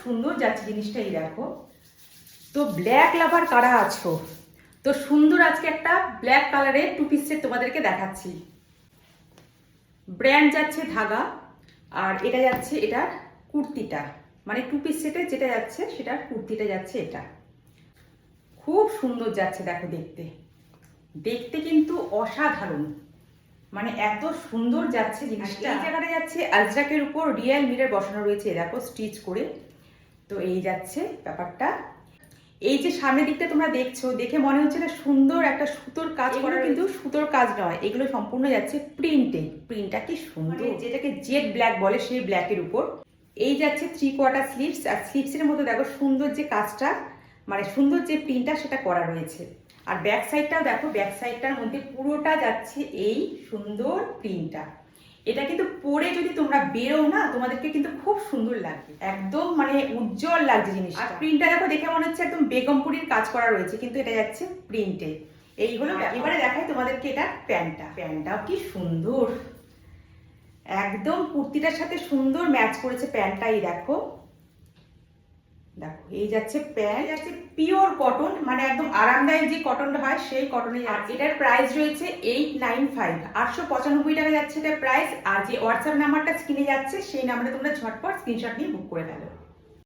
সুন্দর যাচ্ছে জিনিসটা, এই দেখো। তো ব্ল্যাক লাভার কারা আছো, তো সুন্দর আজকে একটা ব্ল্যাক কালারের টু পিস সেট তোমাদেরকে দেখাচ্ছি। ব্র্যান্ড যাচ্ছে ধাগা, আর এটা যাচ্ছে এটার কুর্তিটা, মানে টু পিস সেটে যেটা যাচ্ছে সেটার কুর্তিটা যাচ্ছে এটা। খুব সুন্দর যাচ্ছে, দেখো দেখতে দেখতে কিন্তু অসাধারণ, মানে এত সুন্দর যাচ্ছে জিনিসটা। এই জায়গাটা যাচ্ছে আজরাকের উপর রিয়েল মিরর বসানো রয়েছে, দেখো স্টিচ করে। তো এই যাচ্ছে ব্যাপারটা। এই যে সামনের দিকটা তোমরা দেখছো, দেখে মনে হচ্ছে না সুন্দর একটা সুতোর কাজ করা, কিন্তু সুতোর কাজ নয়, এগুলো সম্পূর্ণ যাচ্ছে প্রিন্টে। প্রিন্টটা কি সুন্দর, যেটাকে জেড ব্ল্যাক বলে সেই ব্ল্যাকের উপর। এই যাচ্ছে 3/4 স্লিভস, আর স্লিভসের মধ্যে দেখো সুন্দর যে কাজটা, মানে সুন্দর যে প্রিন্টটা সেটা করা রয়েছে। আর ব্যাক সাইডটাও দেখো, ব্যাক সাইডটার মধ্যে পুরোটা যাচ্ছে এই সুন্দর প্রিন্টটা। এটা কিন্তু পরে যদি তোমরা বেরো না, তোমাদেরকে কিন্তু খুব সুন্দর লাগবে, একদম মানে উজ্জ্বল লাগছে জিনিসটা। আর প্রিন্টটা দেখো, দেখে মনে হচ্ছে একদম বেগমপুরির কাজ করা রয়েছে, কিন্তু এটা যাচ্ছে প্রিন্টে। এই হলো। এবারে দেখাই তোমাদেরকে এটা প্যান্টটা। প্যান্টটাও কি সুন্দর, একদম কুর্তিটার সাথে সুন্দর ম্যাচ করেছে প্যান্টটা। এই দেখো দেখো, এই যাচ্ছে প্যান্ট, যাচ্ছে পিওর কটন, মানে একদম আরামদায়ক যে কটনটা হয় সেই কটনে। আর এটার প্রাইস রয়েছে 895, 895 টাকা যাচ্ছে এটার প্রাইস। আর যে হোয়াটসঅ্যাপ নাম্বারটা স্ক্রিনে যাচ্ছে সেই নাম্বারে তোমরা ঝটপট স্ক্রিনশট নিয়ে বুক করে ফেলো।